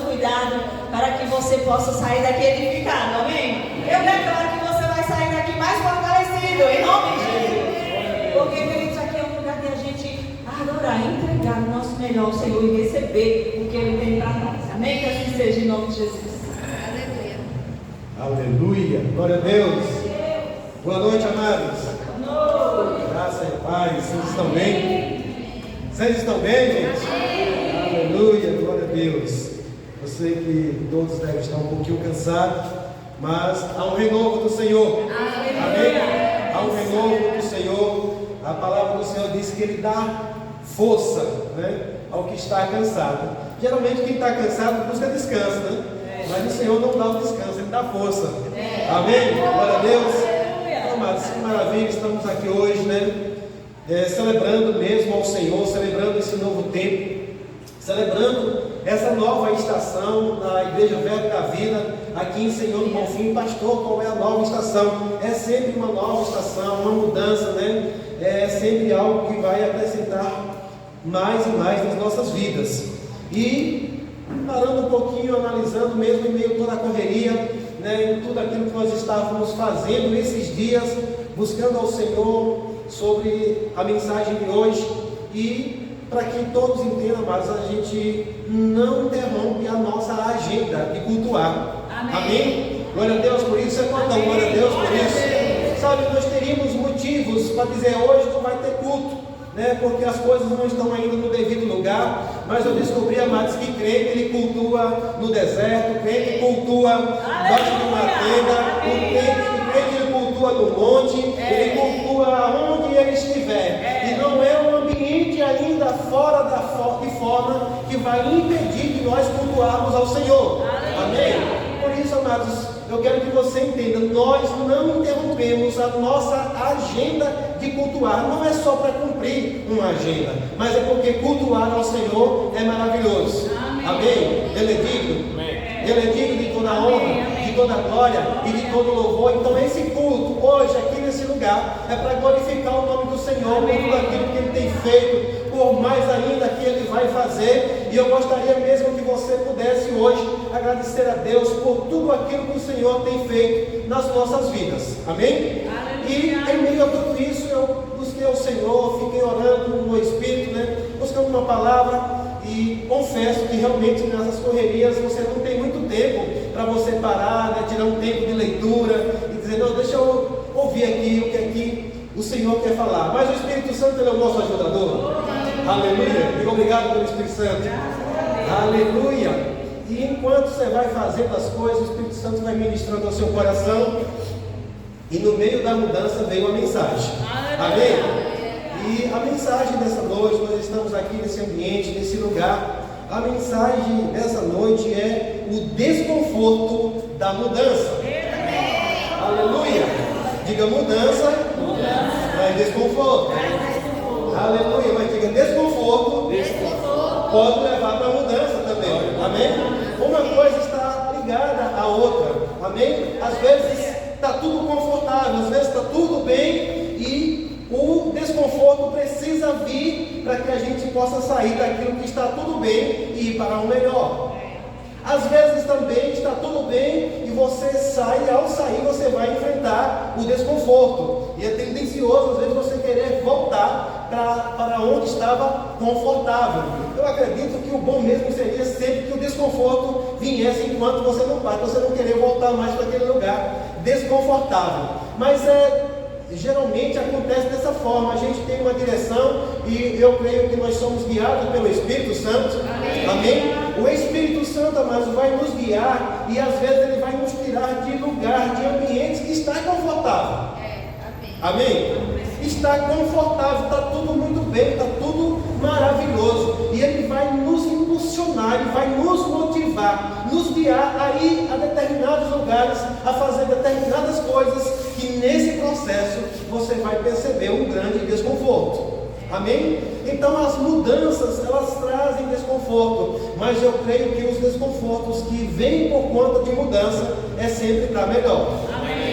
cuidado para que você possa sair daqui edificado, amém? Eu declaro que você vai sair daqui mais fortalecido, em nome de Jesus. Porque, queridos, aqui é um lugar de a gente adorar, entregar o nosso melhor ao Senhor e receber o que Ele tem para nós, amém? Que assim seja, em nome de Jesus. Aleluia. Aleluia, glória a Deus. Boa noite, amados. Graça e paz, vocês estão bem? Vocês estão bem, gente? Aleluia, glória a Deus. Eu sei que todos devem estar um pouquinho cansados, mas há um renovo do Senhor. Amém? Há um renovo do Senhor. A palavra do Senhor diz que Ele dá força, né, ao que está cansado. Geralmente quem está cansado busca descanso, né? Mas o Senhor não dá o descanso, Ele dá força. Amém? Glória a Deus. Então, amados, que maravilha, estamos aqui hoje, né? Celebrando mesmo ao Senhor, celebrando esse novo tempo, celebrando essa nova estação na Igreja Verbo da Vida, aqui em Senhor do Bonfim. Pastor, qual é a nova estação? É sempre uma nova estação, uma mudança, né? É sempre algo que vai acrescentar mais e mais nas nossas vidas. E parando um pouquinho, analisando mesmo em meio a toda a correria, né, em tudo aquilo que nós estávamos fazendo esses dias, buscando ao Senhor sobre a mensagem de hoje, e para que todos entendam, mas a gente não interrompe a nossa agenda de cultuar. Amém? Glória a Deus por isso, é quando glória a Deus por isso. Sabe, nós teríamos motivos para dizer hoje não vai ter culto, né? Porque as coisas não estão ainda no devido lugar, mas eu descobri, amados, que crente ele cultua no deserto, crente cultua debaixo de uma tenda, crente ele cultua no monte, ele cultua onde ele estiver, e não é um ambiente ainda fora de forma que vai impedir de nós cultuarmos ao Senhor. Amém? Por isso, amados, eu quero que você entenda, nós não interrompemos a nossa agenda de cultuar, não é só para cumprir uma agenda, mas é porque cultuar ao Senhor é maravilhoso. Amém? Ele é digno. Ele é digno de toda a honra, de toda a glória e de todo louvor. Então esse culto hoje aqui nesse lugar é para glorificar o nome do Senhor por tudo aquilo que Ele tem feito, por mais ainda que Ele vai fazer. E eu gostaria mesmo que você pudesse hoje agradecer a Deus por tudo aquilo que o Senhor tem feito nas nossas vidas. Amém? E em meio a tudo isso eu busquei ao Senhor, fiquei orando no Espírito, né? Buscando uma palavra. E confesso que realmente nessas correrias você não tem muito tempo para você parar, né, tirar um tempo de leitura e dizer, não, deixa eu ouvir aqui o que aqui o Senhor quer falar. Mas o Espírito Santo ele é o nosso ajudador. Aleluia. E obrigado pelo Espírito Santo. Aleluia. E enquanto você vai fazendo as coisas, o Espírito Santo vai ministrando ao seu coração. E no meio da mudança veio a mensagem. Amém? E a mensagem dessa noite, nós estamos aqui nesse ambiente, nesse lugar. A mensagem dessa noite é o desconforto da mudança. Aleluia! Diga mudança, mas desconforto. Aleluia! Mas diga desconforto, pode levar para a mudança também. Amém? Uma coisa está ligada à outra. Amém? Às vezes está tudo confortável, às vezes está tudo bem e o desconforto precisa vir para que a gente possa sair daquilo que está tudo bem e ir para o melhor. Às vezes também está tudo bem e você sai, e ao sair você vai enfrentar o desconforto. E é tendencioso às vezes você querer voltar para onde estava confortável. Eu acredito que o bom mesmo seria sempre que o desconforto viesse enquanto você não para, você não querer voltar mais para aquele lugar desconfortável. Mas geralmente acontece dessa forma, a gente tem uma direção e eu creio que nós somos guiados pelo Espírito Santo. Amém? O Espírito Santo, amados, vai nos guiar e às vezes ele vai nos tirar de lugar, de ambientes que está confortável. Amém? Está confortável, está tudo muito bem, está tudo maravilhoso e ele vai nos impulsionar, ele vai nos motivar, nos guiar a ir a determinados lugares, a fazer determinadas coisas que nesse processo você vai perceber um grande desconforto. Amém? Então as mudanças elas trazem desconforto, mas eu creio que os desconfortos que vêm por conta de mudança é sempre para melhor.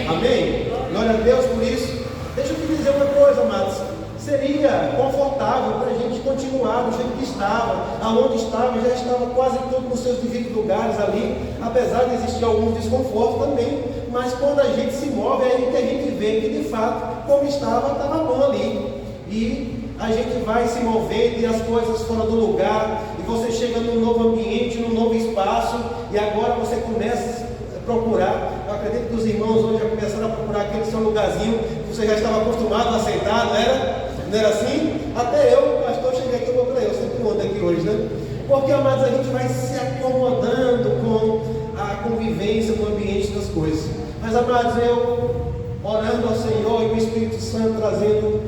Amém? Glória a Deus por isso. Deixa eu te dizer uma coisa, amados. Você seria confortável para a gente continuar do jeito que estava, aonde estava, já estava quase tudo nos seus devidos lugares ali, apesar de existir alguns desconfortos também, mas quando a gente se move, é aí que a gente vê que de fato, como estava bom ali, e a gente vai se movendo e as coisas fora do lugar, e você chega num novo ambiente, num novo espaço, e agora você começa a procurar. Eu acredito que os irmãos hoje já começaram a procurar aquele seu lugarzinho que você já estava acostumado a sentar, não era? Não era assim? Até eu, pastor, cheguei aqui e vou para eu sempre ando aqui hoje, né? Porque, amados, a gente vai se acomodando com a convivência, com o ambiente das coisas. Mas, amados, eu orando ao Senhor e o Espírito Santo trazendo,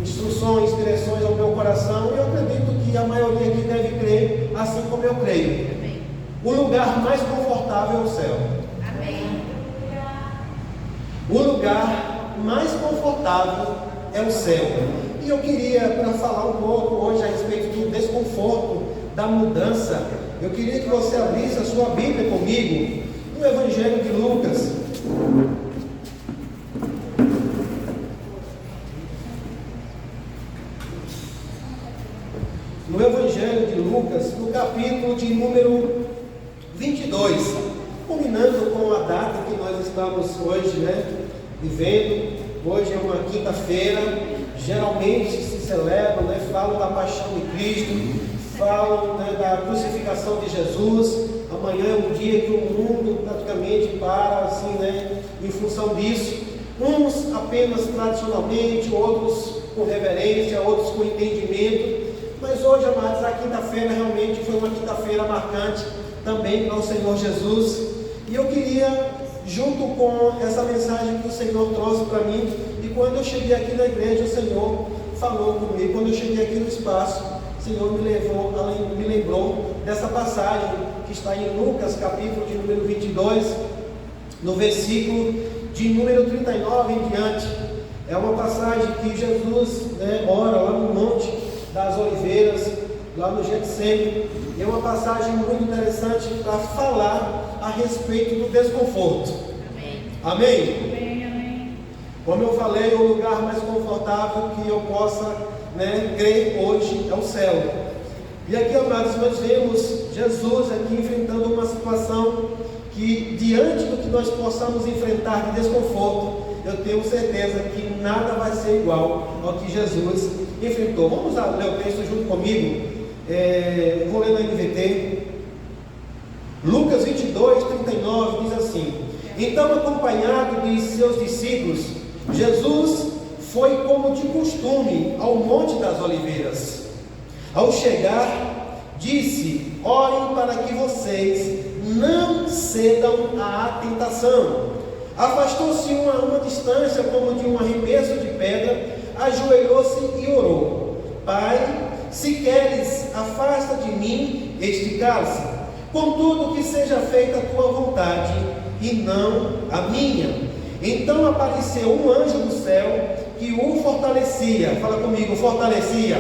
instruções, direções ao meu coração, eu acredito que a maioria aqui deve crer assim como eu creio. Amém. O lugar mais confortável é o céu. Amém. O lugar mais confortável é o céu. E eu queria, para falar um pouco hoje a respeito do desconforto, da mudança, eu queria que você abrisse a sua Bíblia comigo no Evangelho de Lucas. No Evangelho de Lucas, no capítulo de número 22, combinando com a data que nós estamos hoje, vivendo. Hoje é uma quinta-feira, geralmente se celebra, falam da paixão de Cristo, falam da crucificação de Jesus. Amanhã é um dia que o mundo praticamente para, assim, em função disso. Uns apenas tradicionalmente, outros com reverência, outros com entendimento. Mas hoje, amados, a quinta-feira realmente foi uma quinta-feira marcante também para o Senhor Jesus. E eu queria, junto com essa mensagem que o Senhor trouxe para mim, e quando eu cheguei aqui na igreja, o Senhor falou comigo. Quando eu cheguei aqui no espaço, o Senhor me lembrou dessa passagem que está em Lucas, capítulo de número 22, no versículo de número 39 em diante. É uma passagem que Jesus ora lá no Monte das Oliveiras, lá no Getsemane. É uma passagem muito interessante para falar a respeito do desconforto. Amém? Amém? Como eu falei, o lugar mais confortável que eu possa crer hoje é o céu. E aqui, amados, nós vemos Jesus aqui enfrentando uma situação que, diante do que nós possamos enfrentar de desconforto, eu tenho certeza que nada vai ser igual ao que Jesus enfrentou. Vamos ler o texto junto comigo. Eu vou ler na NVT. Lucas 22, 39 diz assim: Então, acompanhado de seus discípulos, Jesus foi como de costume ao Monte das Oliveiras. Ao chegar, disse: Orem para que vocês não cedam à tentação. Afastou-se a uma distância como de um arremesso de pedra, ajoelhou-se e orou: Pai, se queres, afasta de mim este cálice. Contudo, que seja feita a tua vontade e não a minha. Então apareceu um anjo do céu que o fortalecia. Fala comigo, fortalecia.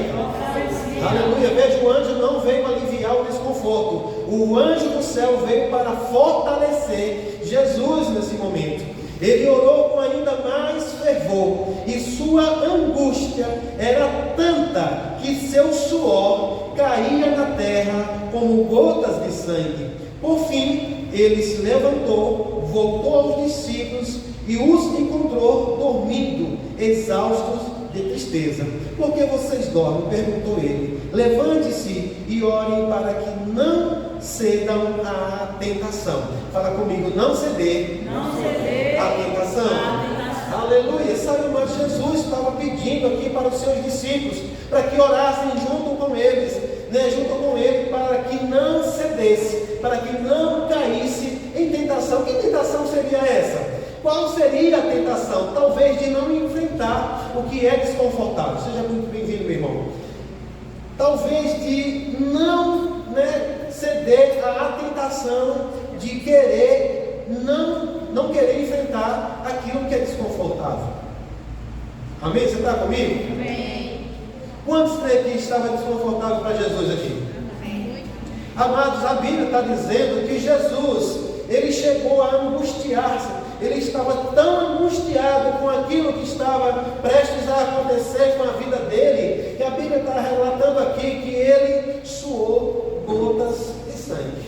Aleluia. Veja, o anjo não veio aliviar o desconforto. O anjo do céu veio para fortalecer Jesus nesse momento. Ele orou com ainda mais fervor, e sua angústia era tanta que seu suor caía na terra como gotas de sangue. Por fim, ele se levantou, voltou aos discípulos e os encontrou dormindo, exaustos de tristeza. Por que vocês dormem? Perguntou ele. Levante-se e orem para que não cedam à tentação. Fala comigo, não ceder à tentação. Aleluia. Sabe, mas Jesus estava pedindo aqui para os seus discípulos para que orassem junto com eles, para que não cedesse, para que não caísse em tentação. Que tentação seria essa? Qual seria a tentação? Talvez de não enfrentar o que é desconfortável. Seja muito bem-vindo, meu irmão. Talvez de não ceder à tentação de querer não querer enfrentar aquilo que é desconfortável. Amém? Você está comigo? Amém. Quantos creem que estava desconfortável para Jesus aqui? Amém. Amados, a Bíblia está dizendo que Jesus, ele chegou a angustiar-se. ele estava tão angustiado com aquilo que estava prestes a acontecer com a vida dele, que a Bíblia está relatando aqui que ele suou gotas de sangue.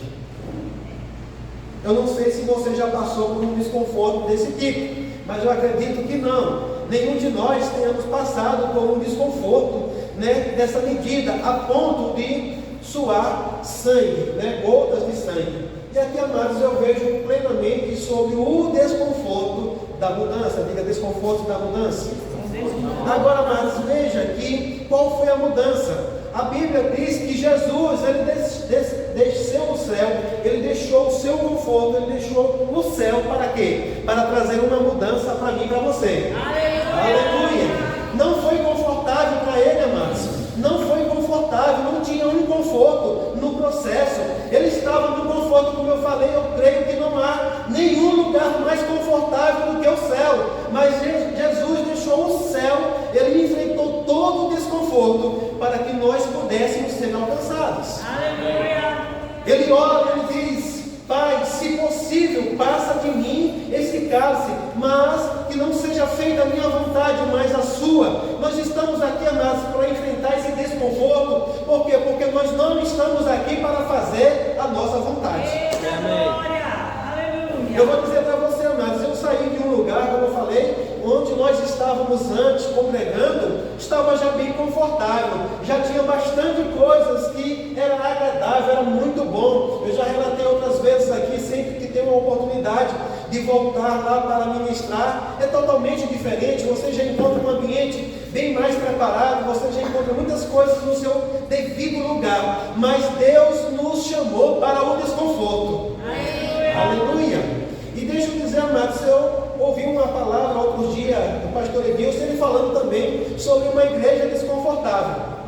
Eu não sei se você já passou por um desconforto desse tipo, mas eu acredito que não. Nenhum de nós tenhamos passado por um desconforto, né, dessa medida, a ponto de suar sangue, né, gotas de sangue. E aqui, amados, eu vejo plenamente sobre o desconforto da mudança. Diga, desconforto da mudança. Agora, amados, veja aqui qual foi a mudança. A Bíblia diz que Jesus, ele desceu do céu, ele deixou o seu conforto, ele deixou o céu para quê? Para trazer uma mudança para mim e para você. Aleluia! Não foi confortável para ele, amados. Não foi confortável, não tinha um conforto no processo. Ele estava no conforto, como eu falei, eu creio que não há nenhum lugar mais confortável do que o céu. Mas Jesus deixou o céu, ele enfrentou todo o desconforto para que nós pudéssemos ser alcançados. Aleluia! Ele ora, ele diz: Pai, se possível, passa de mim esse cálice, mas que não seja feita a minha vontade, mas a sua. Nós estamos aqui, amados, para enfrentar esse desconforto. Por quê? Porque nós não estamos aqui para fazer a nossa vontade. Amém. Eu vou dizer para você, amados, eu saí de um lugar, como eu falei, onde nós estávamos antes congregando, estava já bem confortável, já tinha bastante coisas que era agradável, era muito bom. Eu já relatei outras vezes aqui, sempre que tem uma oportunidade de voltar lá para ministrar, é totalmente diferente. Você já encontra um ambiente bem mais preparado, você já encontra muitas coisas no seu devido lugar, mas Deus nos chamou para o desconforto. Aleluia! E deixa eu dizer, amados, eu ouvi uma palavra outro dia do pastor Edilson, ele falando também sobre uma igreja desconfortável.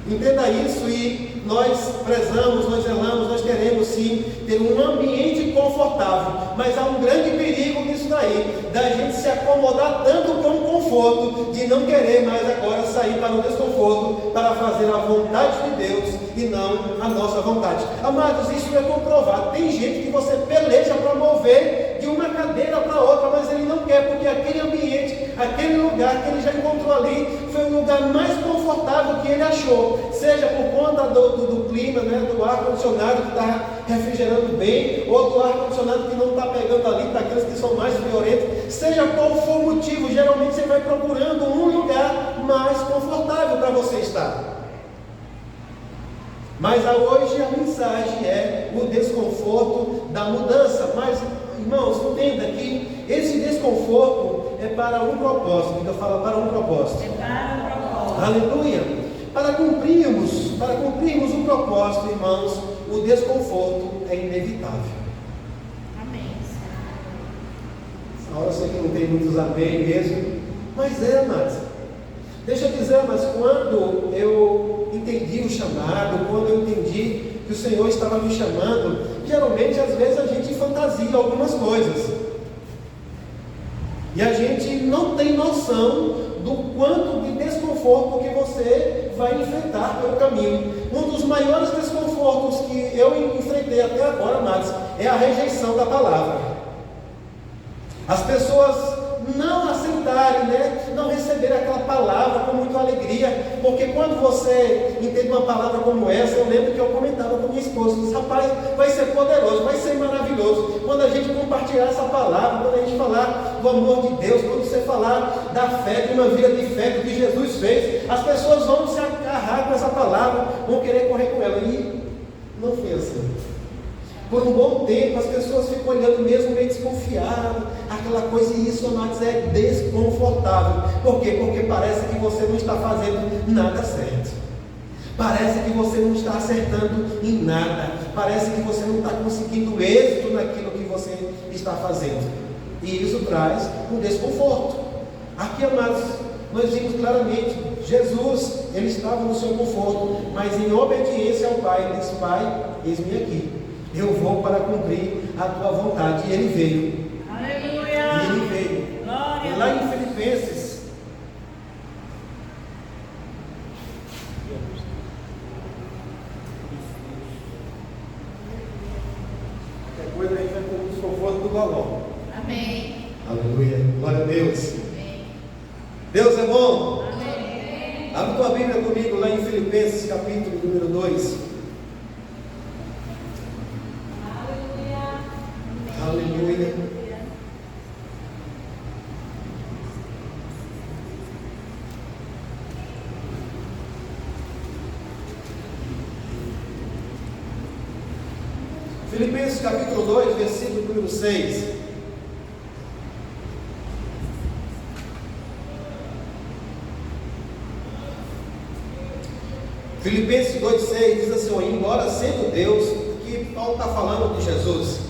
Entenda isso, e nós prezamos, nós zelamos, nós queremos sim ter um ambiente confortável, mas há um grande perigo nisso daí, da gente se acomodar tanto com o conforto, de não querer mais agora sair para o desconforto, para fazer a vontade de Deus e não a nossa vontade. Amados, isso é comprovado. Tem gente que você peleja para mover de uma cadeira para outra, mas ele não quer, porque aquele ambiente, aquele lugar que ele já encontrou ali, foi o lugar mais confortável que ele achou, seja por conta do clima, né, do ar-condicionado que está refrigerando bem, ou do ar-condicionado que não está pegando ali, para aqueles que são mais violentos, seja qual for o motivo, geralmente você vai procurando um lugar mais confortável para você estar. Mas hoje a mensagem é o desconforto da mudança. Mas, irmãos, entenda que esse desconforto é para um propósito. Então fala, para um propósito. É para um propósito. Aleluia. Para cumprirmos o propósito, irmãos, o desconforto é inevitável. Amém. A hora eu sei que não tem muitos amém mesmo, mas é, amados. Deixa eu dizer, mas quando eu entendi o chamado, quando eu entendi que o Senhor estava me chamando, geralmente às vezes a gente fantasia algumas coisas. E a gente não tem noção do quanto de desconforto que você vai enfrentar pelo caminho. Um dos maiores desconfortos que eu enfrentei até agora, amados, é a rejeição da palavra. As pessoas não aceitarem, né? Não receber aquela palavra com muita alegria, porque quando você entende uma palavra como essa, eu lembro que eu comentava com minha esposa, disse, rapaz, vai ser poderoso, vai ser maravilhoso, quando a gente compartilhar essa palavra, quando a gente falar do amor de Deus, quando você falar da fé, de uma vida de fé, do que Jesus fez, as pessoas vão se agarrar com essa palavra, vão querer correr com ela, e não foi assim. Por um bom tempo, as pessoas ficam olhando mesmo meio desconfiado, aquela coisa, e isso, amados, é desconfortável. Por quê? Porque parece que você não está fazendo nada certo. Parece que você não está acertando em nada. Parece que você não está conseguindo êxito naquilo que você está fazendo. E isso traz um desconforto. Aqui, amados, nós vimos claramente, Jesus, ele estava no seu conforto, mas em obediência ao Pai, ele disse, Pai, eis-me aqui. Eu vou para cumprir a tua vontade. E ele veio. Aleluia! E ele veio. Glória. E lá em Filipenses, qualquer coisa a gente vai ter o desconforto do balão. Deus é bom. Amém. Abre tua Bíblia comigo lá em Filipenses, capítulo número 2. Aleluia. Filipenses capítulo 2, versículo número 6. Filipenses 2,6 diz assim: embora sendo Deus, que Paulo está falando de Jesus,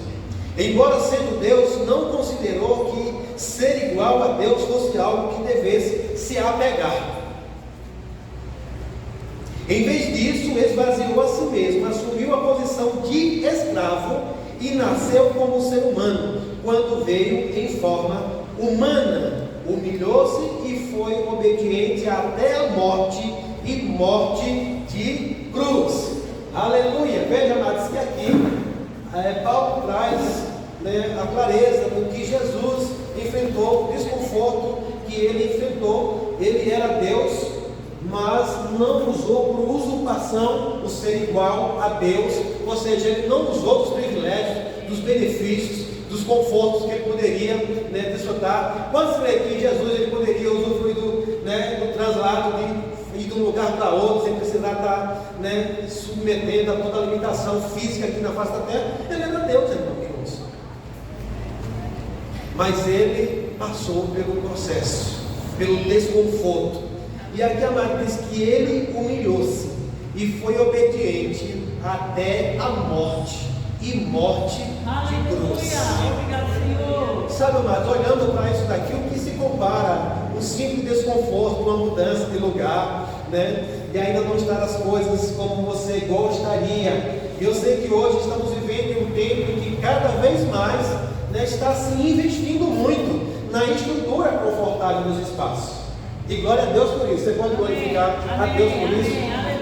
embora sendo Deus, não considerou que ser igual a Deus fosse algo que devesse se apegar. Em vez disso, esvaziou a si mesmo, assumiu a posição de escravo e nasceu como ser humano. Quando veio em forma humana, humilhou-se e foi obediente até a morte, e morte de cruz. Aleluia. Veja, amados, que aqui Paulo traz a clareza do que Jesus enfrentou, o desconforto que ele enfrentou. Ele era Deus, mas não usou por usurpação o ser igual a Deus, ou seja, ele não usou dos privilégios, dos benefícios, dos confortos que ele poderia desfrutar. Quando se vê que Jesus ele poderia usufruir do translado de ir de um lugar para outro, sem precisar estar submetendo a toda a limitação física aqui na face da terra, ele era Deus, irmãos. Mas ele passou pelo processo, pelo desconforto. E aqui a Maria diz que ele humilhou-se e foi obediente até a morte, e morte de cruz. Obrigado, Senhor. Sabe, amados, olhando para isso daqui, o que se compara um simples desconforto, uma mudança de lugar, e ainda não estar as coisas como você gostaria. Eu sei que hoje estamos vivendo em um tempo em que cada vez mais está se investindo muito na estrutura confortável dos espaços. E glória a Deus por isso. Você pode glorificar a Deus por isso.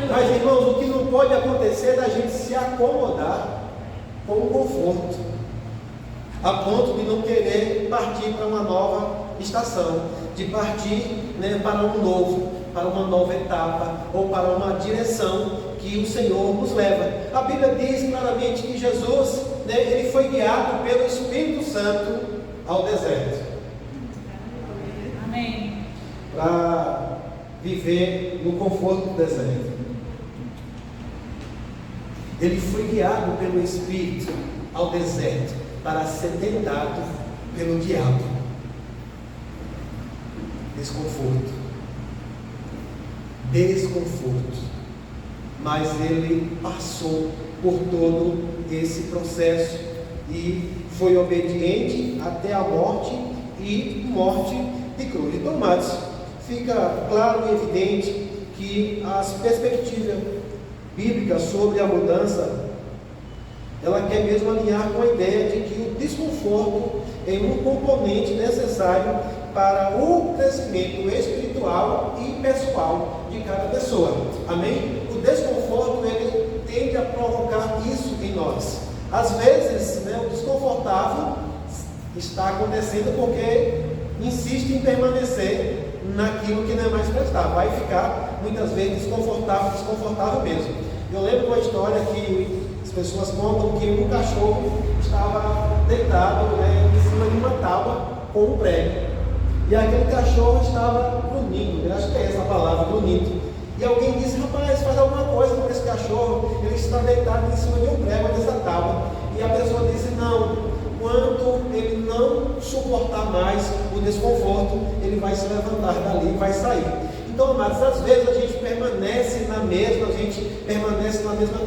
Mas, irmãos, o que não pode acontecer é da gente se acomodar com o conforto, a ponto de não querer partir para uma nova estação, de partir para um novo, para uma nova etapa, ou para uma direção que o Senhor nos leva. A Bíblia diz claramente que Jesus, ele foi guiado pelo Espírito Santo ao deserto. Amém. Para viver no conforto do deserto. Ele foi guiado pelo Espírito ao deserto para ser tentado pelo diabo. Desconforto. Mas ele passou por todo esse processo e foi obediente até a morte, e morte de cruz. Então, amados, fica claro e evidente que as perspectivas bíblicas sobre a mudança, ela quer mesmo alinhar com a ideia de que o desconforto é um componente necessário para o crescimento espiritual e pessoal de cada pessoa. Amém? O desconforto, ele tende a provocar isso em nós. Às vezes, o desconfortável está acontecendo porque insiste em permanecer naquilo que não é mais prestável. Vai ficar muitas vezes desconfortável mesmo. Eu lembro uma história que as pessoas contam que um cachorro estava deitado em cima de uma tábua com um prego. E aquele cachorro estava grunhindo, acho que é essa a palavra, grunhindo. E alguém disse: rapaz, faz alguma coisa com esse cachorro, ele está deitado em cima de um prego dessa tábua. E a pessoa disse: não, quando ele não suportar mais o desconforto, ele vai se levantar dali e vai sair. Então, amados, às vezes a gente permanece na mesma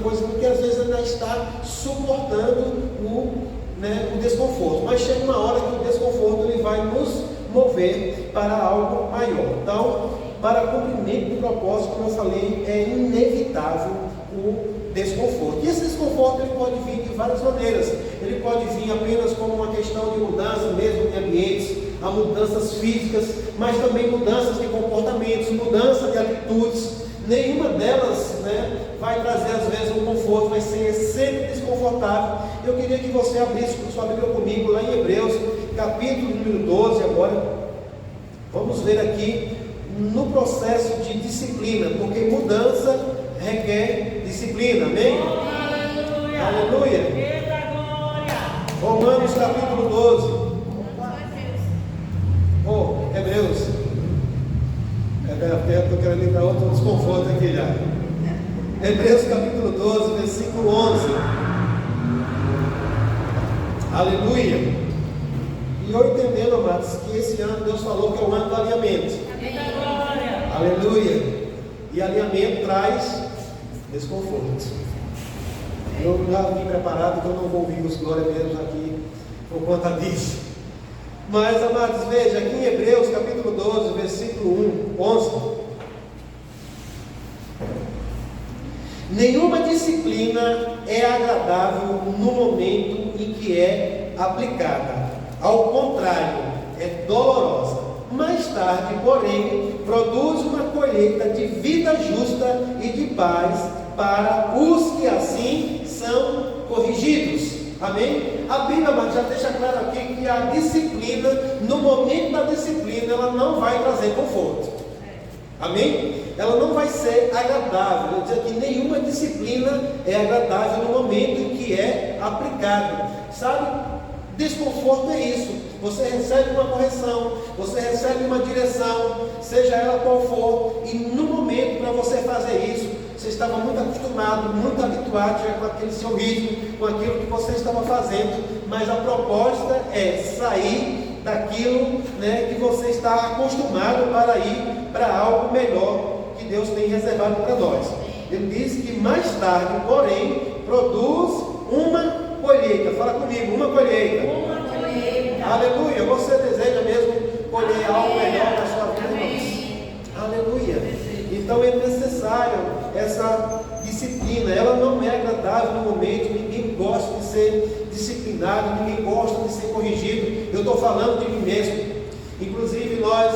coisa, porque às vezes ainda está suportando o desconforto. Mas chega uma hora que o desconforto ele vai nos mover para algo maior. Então, para cumprimento do propósito, como eu falei, é inevitável o desconforto. E esse desconforto ele pode vir de várias maneiras. Ele pode vir apenas como uma questão de mudança mesmo de ambientes, há mudanças físicas, mas também mudanças de comportamentos, mudança de atitudes. Nenhuma delas vai trazer às vezes um conforto, vai ser sempre desconfortável. Eu queria que você abrisse sua Bíblia comigo lá em Hebreus, capítulo número 12 agora. Vamos ver aqui no processo de disciplina, porque mudança requer disciplina, amém? Aleluia! Aleluia! Eita glória! Romanos capítulo 12. Hebreus. Estou querendo entrar outro desconforto aqui já. Hebreus capítulo 12, versículo 11. Aleluia! E eu entendendo, amados, que esse ano Deus falou que é o ano do alinhamento. Aleluia! E alinhamento traz desconforto. Eu já vim preparado que eu não vou ouvir os glória a Deus aqui por conta disso. Mas, amados, veja aqui em Hebreus capítulo 12, versículo 11. Nenhuma disciplina é agradável no momento em que é aplicada. Ao contrário, é dolorosa. Mais tarde, porém, produz uma colheita de vida justa e de paz para os que assim são corrigidos. Amém? A Bíblia, mas já deixa claro aqui que a disciplina, no momento da disciplina, ela não vai trazer conforto. Amém? Ela não vai ser agradável. Eu dizer que nenhuma disciplina é agradável no momento em que é aplicada. Sabe? Desconforto é isso. Você recebe uma correção, você recebe uma direção, seja ela qual for, e no momento para você fazer isso, você estava muito acostumado, muito habituado já com aquele seu ritmo, com aquilo que você estava fazendo, mas a proposta é sair daquilo, né, que você está acostumado para ir para algo melhor que Deus tem reservado para nós. Ele diz que mais tarde, porém, produz uma colheita. Fala comigo, uma colheita. Uma colheita. Aleluia. Você deseja mesmo colher algo melhor na sua vida, irmãos? Aleluia. Então é necessário essa disciplina. Ela não é agradável no momento. Ninguém gosta de ser disciplinado, ninguém gosta de ser corrigido. Eu estou falando de mim mesmo. Inclusive nós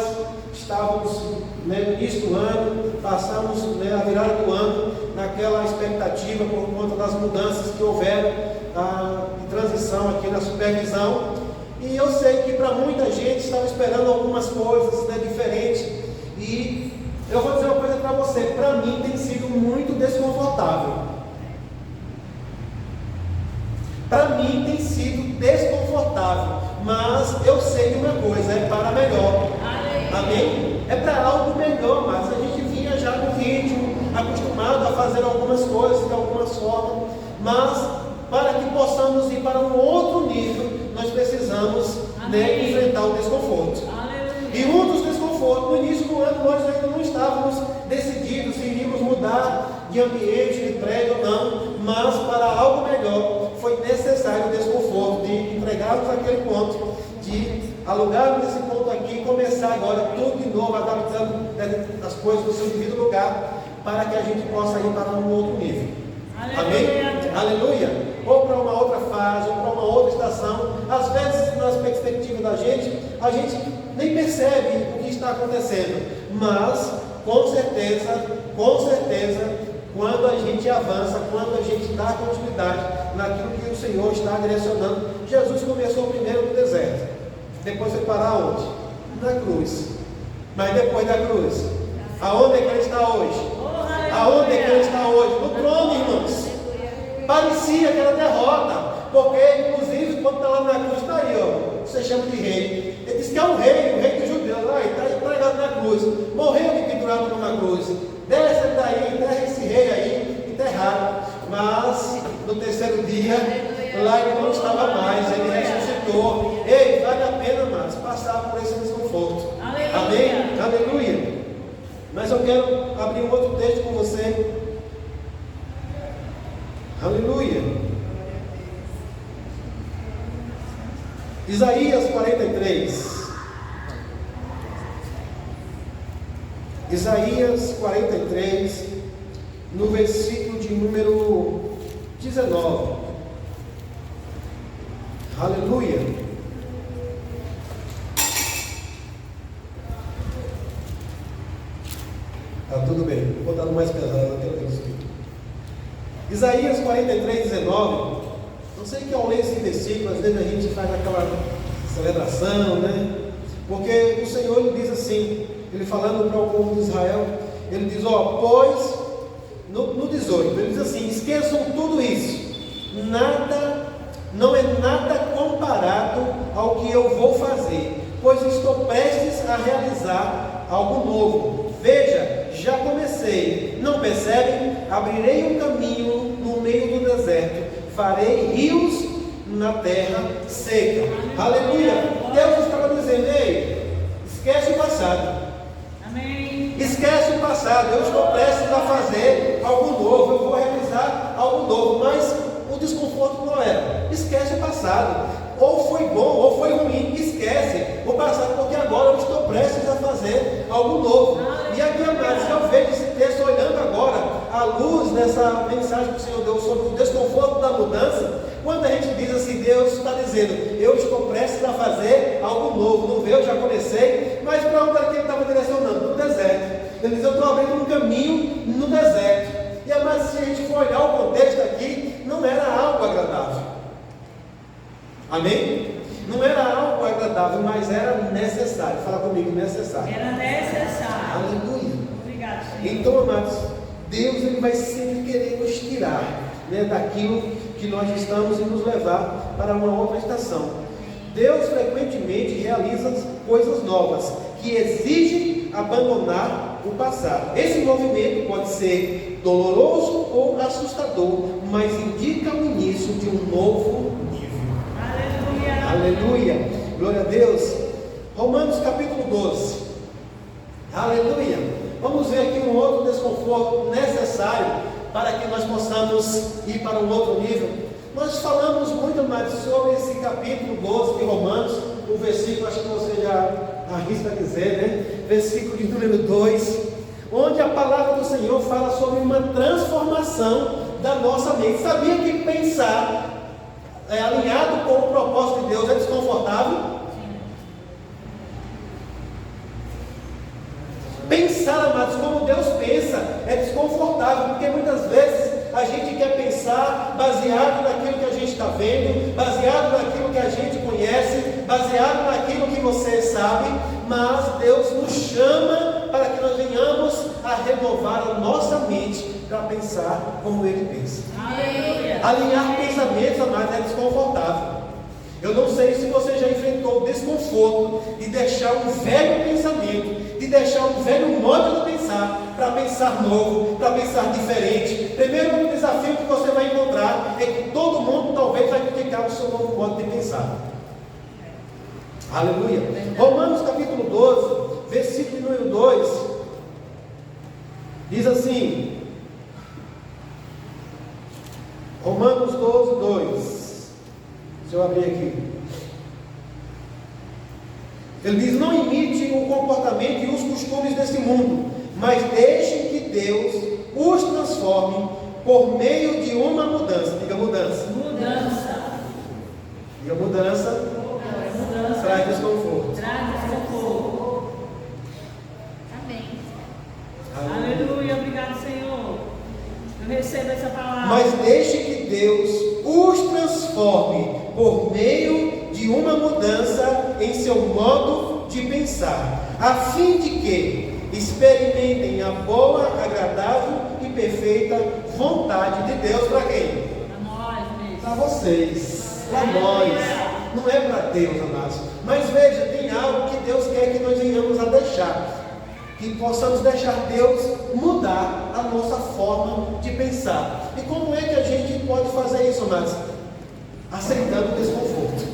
estávamos, né, no início do ano, passamos, né, a virada do ano naquela expectativa por conta das mudanças que houveram de transição aqui na supervisão. E eu sei que para muita gente estava esperando algumas coisas, né, diferentes. E eu vou dizer uma coisa para você, para mim tem sido muito desconfortável. Para mim tem sido desconfortável, mas eu sei de uma coisa, é para melhor. Amém? É para algo melhor, mas a gente vinha já no ritmo, acostumado a fazer algumas coisas de algumas formas, mas para que possamos ir para um outro nível, nós precisamos, né, enfrentar o desconforto. E um dos desconfortos, no início do ano, nós ainda não estávamos decididos se iríamos mudar de ambiente, de prédio ou não, mas para algo melhor foi necessário o desconforto de entregarmos aquele ponto, de alugarmos esse ponto aqui e começar agora tudo de novo, adaptando as coisas no seu devido lugar, para que a gente possa ir para um outro nível. Amém? Aleluia! Ou para uma outra fase, ou para uma outra estação. Às vezes, nas perspectivas da gente, a gente nem percebe o que está acontecendo, mas com certeza, quando a gente avança, quando a gente dá continuidade naquilo que o Senhor está direcionando. Jesus começou primeiro no deserto, depois foi parar onde? Na cruz. Mas depois da cruz, aonde é que ele está hoje? Aonde é que ele está hoje? No trono, irmãos. Parecia que era derrota, porque inclusive quando está lá na cruz, está aí, ó, você chama de rei. Ele disse que é o rei dos judeus, lá, está entregado na cruz, morreu de pendurado numa cruz. Desce daí, enterra esse rei aí, enterrado. Mas no terceiro dia, lá ele não estava mais, ele ressuscitou. Ei, vale a pena, mas passar por esse desconforto. Amém? Aleluia. Mas eu quero abrir um outro texto com você. Aleluia. Isaías 43. Isaías 43, no versículo de número 19. Aleluia. Tá tudo bem, vou dar mais pesado até o versículo. Isaías 43, 19. Não sei que ao ler esse versículo, às vezes a gente faz aquela celebração, né? Porque o Senhor diz assim: ele falando para o povo de Israel, ele diz, pois, no 18, ele diz assim, esqueçam tudo isso, não é nada comparado ao que eu vou fazer, pois estou prestes a realizar algo novo. Veja, já comecei, não percebem? Abrirei um caminho no meio do deserto, farei rios na terra seca. Aleluia! Deus estava dizendo, ei, esquece o passado. Amém. Esquece o passado, eu estou prestes a fazer algo novo, eu vou realizar algo novo, mas o desconforto qual era? Esquece o passado, ou foi bom ou foi ruim, esquece o passado, porque agora eu estou prestes a fazer algo novo. E aqui, amados, eu vejo esse texto olhando agora à luz dessa mensagem que o Senhor deu sobre o desconforto da mudança. Quando a gente diz assim, Deus está dizendo, eu estou prestes a fazer algo novo, não vê, eu já comecei, mas para onde ele estava direcionando? No deserto. Ele diz, eu estou abrindo um caminho no deserto. E mas se a gente for olhar o contexto aqui, não era algo agradável. Amém? Não era algo agradável, mas era necessário. Fala comigo, necessário. Era necessário. Aleluia. Obrigado, Senhor. Então, amados, Deus ele vai sempre querer nos tirar, né, daquilo que nós estamos e nos levar para uma outra estação. Deus frequentemente realiza coisas novas que exigem abandonar o passado. Esse movimento pode ser doloroso ou assustador, mas indica o início de um novo nível. Aleluia. Aleluia. Glória a Deus. Romanos capítulo 12. Aleluia. Vamos ver aqui um outro desconforto necessário para que nós possamos ir para um outro nível. Nós falamos muito mais sobre esse capítulo 12 de Romanos, o versículo, acho que você já arrisca dizer, né? Versículo de número 2, onde a palavra do Senhor fala sobre uma transformação da nossa mente. Sabia que pensar alinhado com o propósito de Deus é desconfortável? Pensar, amados, como Deus pensa é desconfortável, porque muitas vezes a gente quer pensar baseado naquilo que a gente está vendo, baseado naquilo que a gente conhece, baseado naquilo que você sabe, mas Deus nos chama para que nós venhamos a renovar a nossa mente para pensar como Ele pensa. Aleluia. Alinhar pensamentos, amados, é desconfortável. Eu não sei se você já enfrentou o desconforto de deixar um velho pensamento, de deixar um velho modo de pensar, para pensar novo, para pensar diferente. Primeiro desafio que você vai encontrar é que todo mundo talvez vai criticar o seu novo modo de pensar. Aleluia. Romanos capítulo 12, versículo número 2, diz assim, Romanos 12, 2. Deixa eu abrir aqui. Ele diz, não imite o comportamento e os costumes desse mundo, mas deixem que Deus os transforme por meio de uma mudança. Diga mudança. Mudança. Diga mudança. Mudança. Traz desconforto. Traz desconforto. Amém. Aleluia. Obrigado, Senhor. Eu recebo essa palavra. Mas deixe que Deus os transforme por meio de uma mudança em seu modo de pensar, a fim de que experimentem a boa, agradável e perfeita vontade de Deus. Para quem? Para nós mesmo. Para vocês, para nós. Não é para Deus, amados. Mas veja, tem algo que Deus quer que nós venhamos a deixar, que possamos deixar Deus mudar a nossa forma de pensar. E como é que a gente pode fazer isso, amados? Aceitando o desconforto,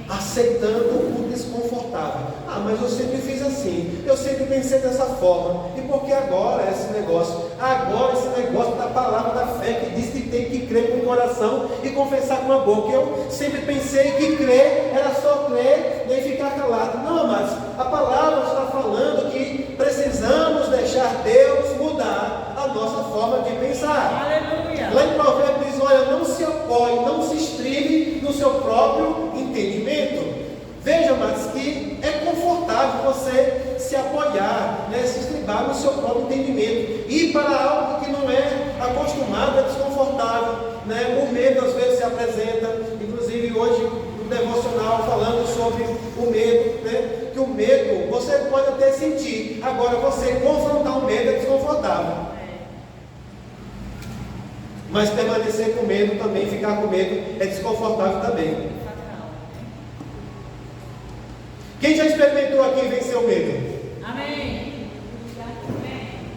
aceitando o desconfortável. Ah, mas eu sempre fiz assim, eu sempre pensei dessa forma, e por que agora esse negócio? Agora esse negócio da palavra da fé, que diz que tem que crer com o coração e confessar com a boca. Eu sempre pensei que crer era só crer e ficar calado. Não, amados, a palavra está falando que precisamos deixar Deus mudar a nossa forma de pensar. Aleluia. Lá em Provérbios diz, olha, não se apoie, não se estribe no seu próprio entendimento. Veja, mas que é confortável você se apoiar, né, se estribar no seu próprio entendimento. Ir para algo que não é acostumado, é desconfortável, né? O medo às vezes se apresenta, inclusive hoje no devocional falando sobre o medo, né? Que o medo você pode até sentir, Agora, você confrontar o medo é desconfortável. Mas permanecer com medo também, ficar com medo é desconfortável também. Quem já experimentou aqui vencer o medo? Amém.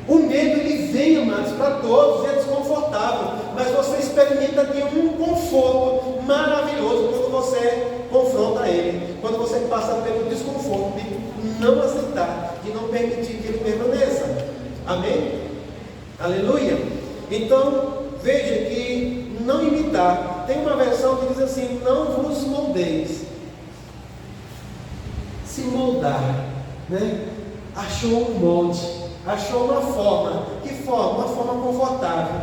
O medo ele vem, amados, para todos, é desconfortável, mas você experimenta aqui um conforto maravilhoso quando você confronta ele, quando você passa pelo desconforto de não aceitar, de não permitir que ele permaneça. Amém? Aleluia. Então, veja que não imitar, tem uma versão que diz assim: não vos moldeis. Se moldar, né? Achou um molde, achou uma forma. Que forma? Uma forma confortável.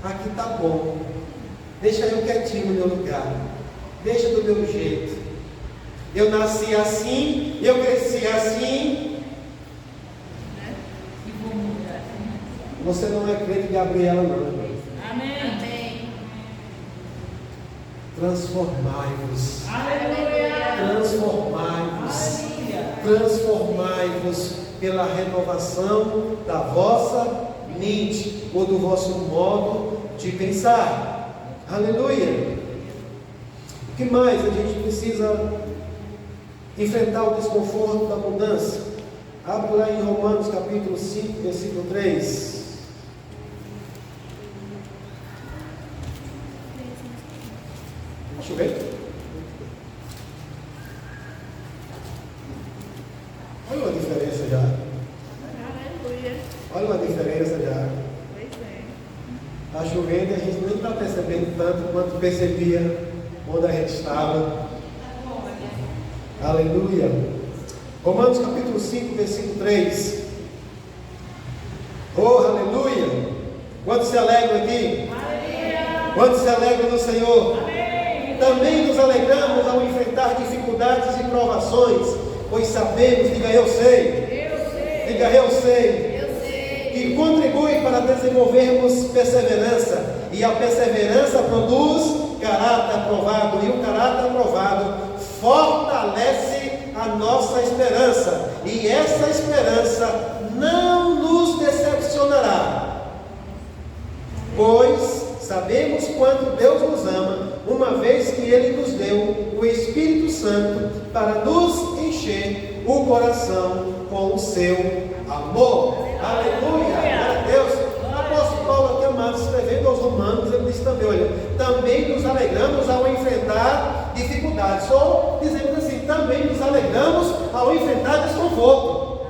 Aqui tá bom. Deixa eu quietinho no meu lugar. Deixa do meu jeito. Eu nasci assim, eu cresci assim. E vou mudar. Você não é crente de Gabriela, não. Amém. Amém. Transformai-vos. Aleluia. Transformai-vos. Aleluia. Transformai-vos pela renovação da vossa mente ou do vosso modo de pensar. Aleluia. O que mais a gente precisa enfrentar o desconforto da mudança? Abre lá em Romanos capítulo 5, versículo 3. Deixa eu ver. Olha uma diferença já. Aleluia. Olha uma diferença já. Pois é. Está chovendo e a gente nem está percebendo tanto quanto percebia onde a gente estava. Aleluia. Romanos capítulo 5, versículo 3. Oh, aleluia. Quantos se alegram aqui? Quantos se alegram no Senhor? Também nos alegramos ao enfrentar dificuldades e provações, pois sabemos, diga eu sei, diga eu sei, Eu sei. que contribui para desenvolvermos perseverança, e a perseverança produz caráter aprovado, e o caráter aprovado fortalece a nossa esperança, e essa esperança não nos decepcionará, pois sabemos quanto Deus nos ama, uma vez que Ele nos deu o Espírito Santo para nos encher o coração com o seu amor. Aleluia! Glória a Deus! O apóstolo Paulo aqui, amado, escrevendo aos Romanos, ele diz também, olha, também nos alegramos ao enfrentar dificuldades, ou dizendo assim, também nos alegramos ao enfrentar desconforto.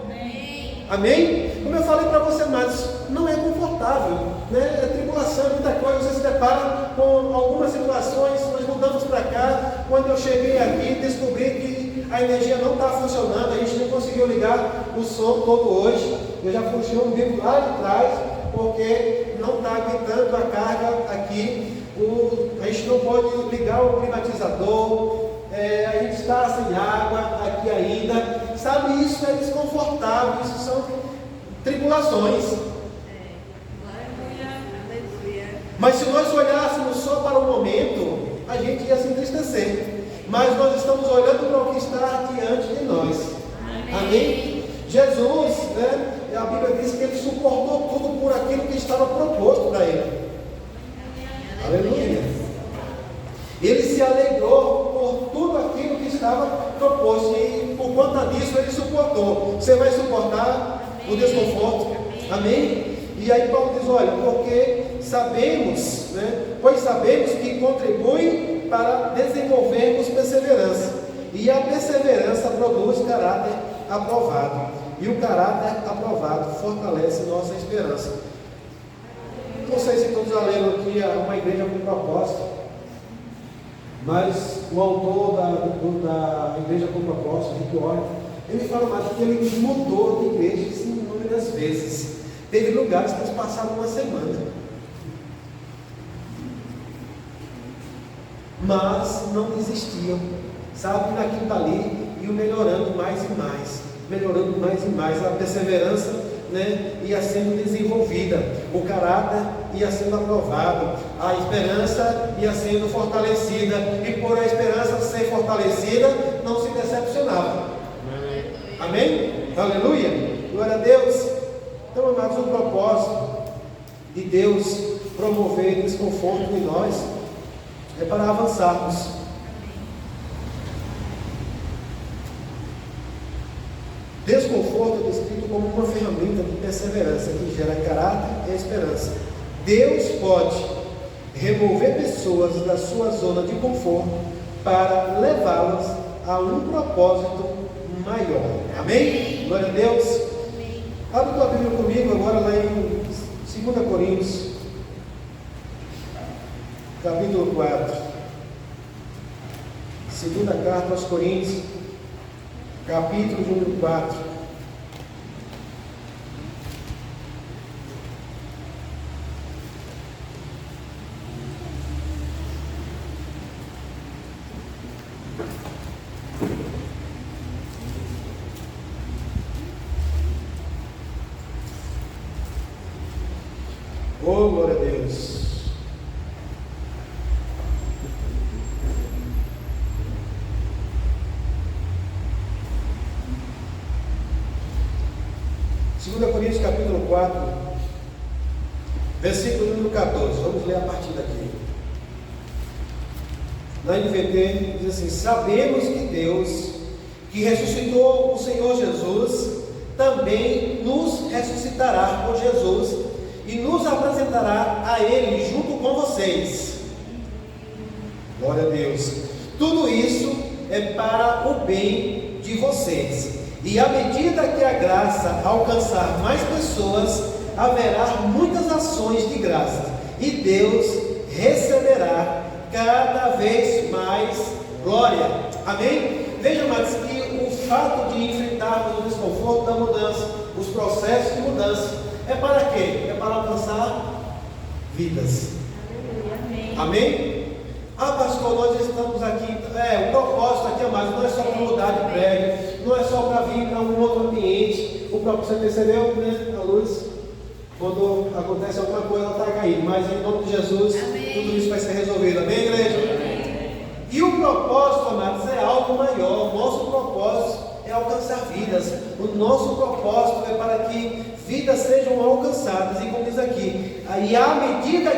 Amém? Como eu falei para você, mas não é confortável, né? É tribulação, muita coisa, você se depara com algumas situações. Nós mudamos para cá, quando eu cheguei aqui, descobri que a energia não está funcionando, a gente não conseguiu ligar o som todo hoje. Eu já puxei um bico lá de trás, porque não está aguentando a carga aqui. A gente não pode ligar o climatizador, a gente está sem água aqui ainda. Sabe, isso é desconfortável, isso são tribulações. Mas se nós olhássemos só para o momento, a gente ia se entristecer. Mas nós estamos olhando para o que está diante de nós. Amém? Jesus, né? A Bíblia diz que ele suportou tudo por aquilo que estava proposto para ele. Aleluia. Ele se alegrou por tudo aquilo que estava proposto, e por conta disso ele suportou. Você vai suportar o desconforto? Amém? E aí Paulo diz, olha, porque sabemos, né? Pois sabemos que contribui para desenvolvermos perseverança, e a perseverança produz caráter aprovado, e o caráter aprovado fortalece nossa esperança. Não sei se todos já leram aqui Uma Igreja com Propósito, mas o autor da Igreja com Propósito, Rick Warren, ele fala mais que ele mudou de igrejas inúmeras vezes. Teve lugares que eles passaram uma semana, mas não desistiam, sabe, naquilo dali, iam melhorando mais e mais, melhorando mais e mais. A perseverança, né, ia sendo desenvolvida, o caráter ia sendo aprovado, a esperança ia sendo fortalecida, e por a esperança ser fortalecida, não se decepcionava. Amém? Aleluia! Glória a Deus. Então, amados, o propósito de Deus promover desconforto em nós é para avançarmos. Desconforto é descrito como uma ferramenta de perseverança que gera caráter e esperança. Deus pode remover pessoas da sua zona de conforto para levá-las a um propósito maior. Amém? Glória a Deus. Abre tua Bíblia comigo agora lá em 2 Coríntios, capítulo 4. Segunda carta aos Coríntios, capítulo número 4. Oh, glória a Deus. Segunda Coríntios capítulo 4, versículo número 14. Vamos ler a partir daqui. Na NVT diz assim: sabemos que Deus, que ressuscitou o Senhor Jesus, também nos ressuscitará com Jesus e nos apresentará a Ele junto com vocês. Glória a Deus. Tudo isso é para o bem de vocês. E à medida que a graça alcançar mais pessoas, haverá muitas ações de graça. E Deus receberá cada vez mais glória. Amém? Veja, amados, que o fato de enfrentarmos o desconforto da mudança, os processos de mudança, é para quê? É para alcançar vidas. Amém? Ah, pastor, nós estamos aqui. O propósito aqui, amados, não é só para mudar de prédio, não é só para vir para um outro ambiente. O próprio, você percebeu, né? A luz, quando acontece alguma coisa, ela está caindo. Mas em nome de Jesus, amém, tudo isso vai ser resolvido. Amém, igreja? Amém. E o propósito, amados, é algo maior. O nosso propósito é alcançar vidas. O nosso propósito é para que vidas sejam alcançadas. E como diz aqui, aí à medida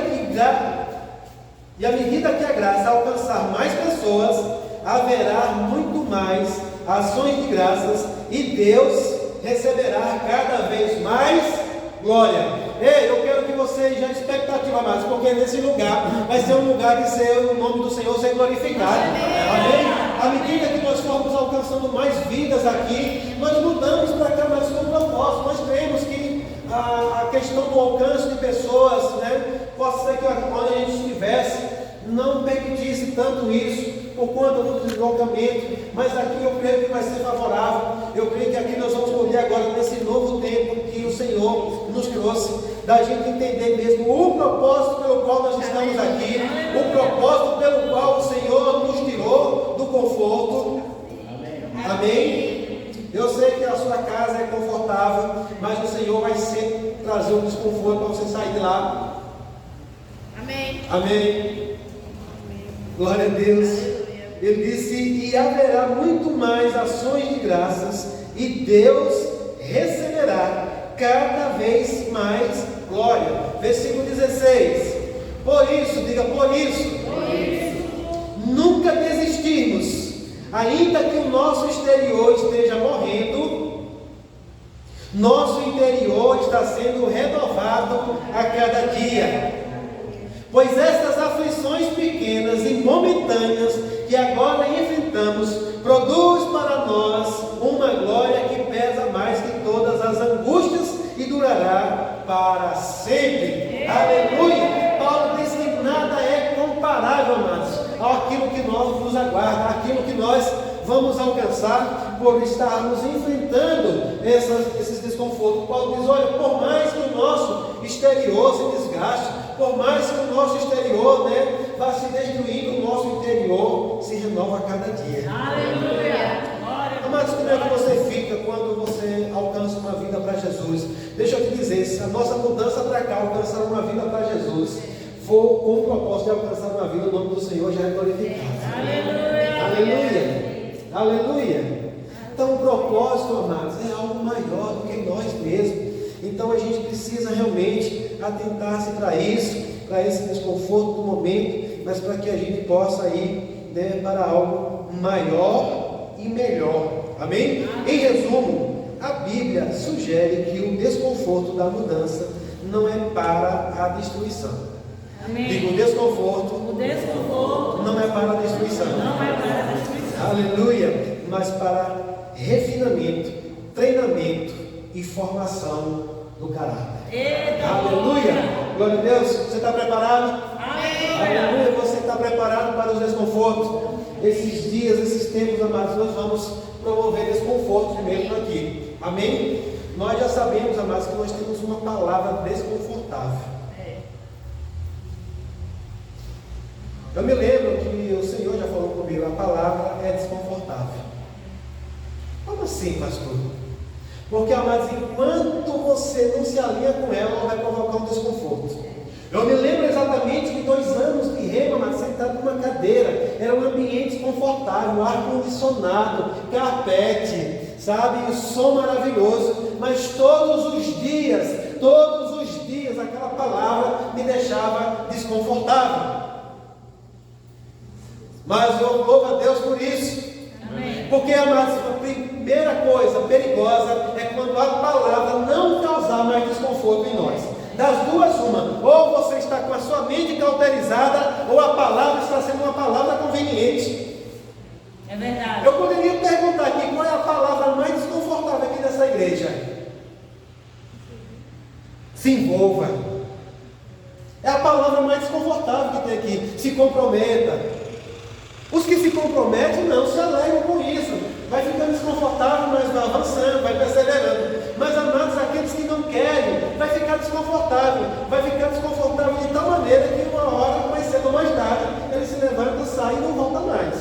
que a graça alcançar mais pessoas, haverá muito mais ações de graças e Deus receberá cada vez mais glória. Ei, eu quero que você já expectativa mais, porque nesse lugar vai ser um lugar de ser o nome do Senhor ser glorificado. Amém? À medida que nós formos alcançando mais vidas aqui, nós mudamos para cá mais com propósito. Nós cremos que a questão do alcance de pessoas, né, possa ser que onde a gente estivesse não permitisse tanto isso por conta do deslocamento, mas aqui eu creio que vai ser favorável. Eu creio que aqui nós vamos poder agora, nesse novo tempo que o Senhor nos trouxe, da gente entender mesmo o propósito pelo qual nós estamos aqui, o propósito pelo qual o Senhor nos tirou do conforto. Amém? Eu sei que a sua casa é confortável, mas o Senhor vai sempre trazer um desconforto para você sair de lá. Amém. Amém. Glória a Deus. Ele disse: e haverá muito mais ações de graças, e Deus receberá cada vez mais glória. Versículo 16. Por isso, diga por isso, nunca desistimos, ainda que o nosso exterior esteja morrendo, nosso interior está sendo renovado a cada dia. Pois estas aflições pequenas e momentâneas que agora enfrentamos, produz para nós uma glória que pesa mais que todas as angústias e durará para sempre. Aleluia! Paulo diz que nada é comparável, amados, àquilo que nos aguarda, àquilo que nós vamos alcançar por estarmos enfrentando esses desconfortos. Paulo diz: olha, por mais que o nosso exterior se desgaste, por mais que o nosso exterior, né, vá se destruindo, o nosso interior se renova a cada dia. Aleluia! Amados, como é que você fica quando você alcança uma vida para Jesus? Deixa eu te dizer, se a nossa mudança para cá alcançar uma vida para Jesus for com o propósito de alcançar uma vida, o nome do Senhor já é glorificado. Aleluia! Aleluia! Aleluia! Então o propósito, amados, é algo maior do que nós mesmos. Então a gente precisa realmente atentar-se para isso, para esse desconforto do momento, mas para que a gente possa ir, né, para algo maior e melhor. Amém? Em resumo, a Bíblia sugere que o desconforto da mudança não é para a destruição. Amém. Digo, o desconforto não é para a destruição. Aleluia! Mas para refinamento, treinamento e formação do caráter. Aleluia! Glória a Deus! Você está preparado? Aleluia! Você está preparado para os desconfortos? Esses dias, esses tempos, amados, nós vamos promover desconfortos mesmo aqui. Amém? Nós já sabemos, amados, que nós temos uma palavra desconfortável. Eu me lembro que o Senhor já falou comigo, a palavra é desconfortável. Como assim, pastor? Porque, amados, enquanto você não se alinha com ela, ela vai provocar um desconforto. Eu me lembro exatamente de 2 anos de rema, amados, sentado numa cadeira. Era um ambiente confortável, ar-condicionado, carpete, sabe? O som maravilhoso. Mas todos os dias, aquela palavra me deixava desconfortável. Mas eu louvo a Deus por isso. Amém. Porque, amados, a primeira coisa perigosa é quando a palavra não causar mais desconforto em nós. Das duas, uma: ou você está com a sua mente cauterizada, ou a palavra está sendo uma palavra conveniente. É verdade. Eu poderia perguntar aqui qual é a palavra mais desconfortável aqui nessa igreja. Se envolva. É a palavra mais desconfortável que tem aqui. Se comprometa. Os que se comprometem não se alegram com isso. Vai ficando desconfortável, mas vai avançando, vai perseverando. Mas, amados, aqueles que não querem, vai ficar desconfortável. Vai ficar desconfortável de tal maneira que uma hora, mais cedo ou mais tarde, ele se levanta, sai e não volta mais.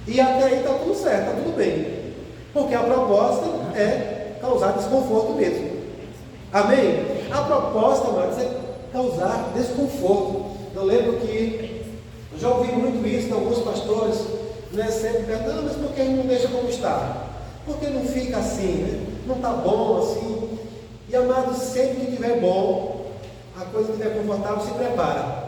E até aí está tudo certo, está tudo bem. Porque a proposta é causar desconforto mesmo. Amém? A proposta, amados, é causar desconforto. Eu lembro que eu já ouvi muito isso de alguns pastores, né, sempre perguntando: mas por que não deixa como está? Por que não fica assim, né? Não está bom assim? E, amados, sempre que estiver bom, a coisa que estiver confortável, se prepara.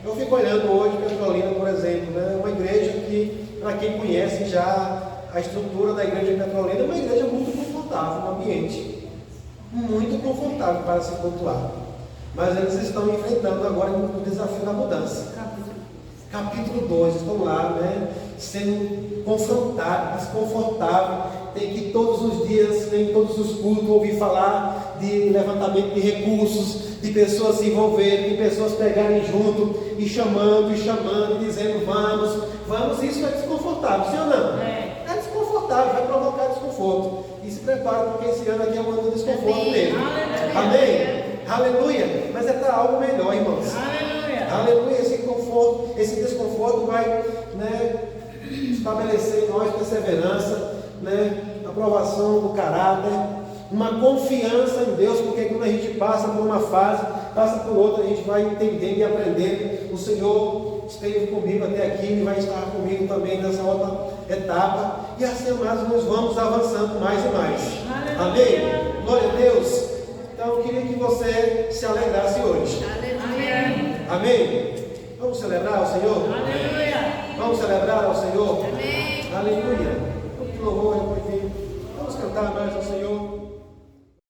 Eu fico olhando hoje Petrolina, por exemplo, né? Uma igreja que, para quem conhece já a estrutura da igreja de Petrolina, é uma igreja muito confortável, um ambiente muito confortável para se cultuar. Mas eles estão enfrentando agora o desafio da mudança. Capítulo 2, estão lá, né, sendo confrontados, desconfortável. Tem que todos os dias, em todos os cultos, ouvir falar de levantamento de recursos, de pessoas se envolverem, de pessoas pegarem junto e chamando, e dizendo: vamos, isso é desconfortável, sim ou não? É desconfortável, vai provocar desconforto. E se prepara, porque esse ano aqui é um ano do desconforto mesmo. Amém? Aleluia! Mas é para algo melhor, irmãos. Aleluia! Esse desconforto vai, né, estabelecer em nós perseverança, né, aprovação do caráter, uma confiança em Deus, porque quando a gente passa por uma fase, passa por outra, a gente vai entendendo e aprendendo. O Senhor esteve comigo até aqui e vai estar comigo também nessa outra etapa, e assim, amados, nós vamos avançando mais e mais. Amém? Glória a Deus. Então eu queria que você se alegrasse hoje. Amém? Vamos celebrar ao Senhor? Aleluia! Vamos celebrar ao Senhor? Amém! Aleluia! Muito louvor, depois vem. Vamos cantar mais ao Senhor.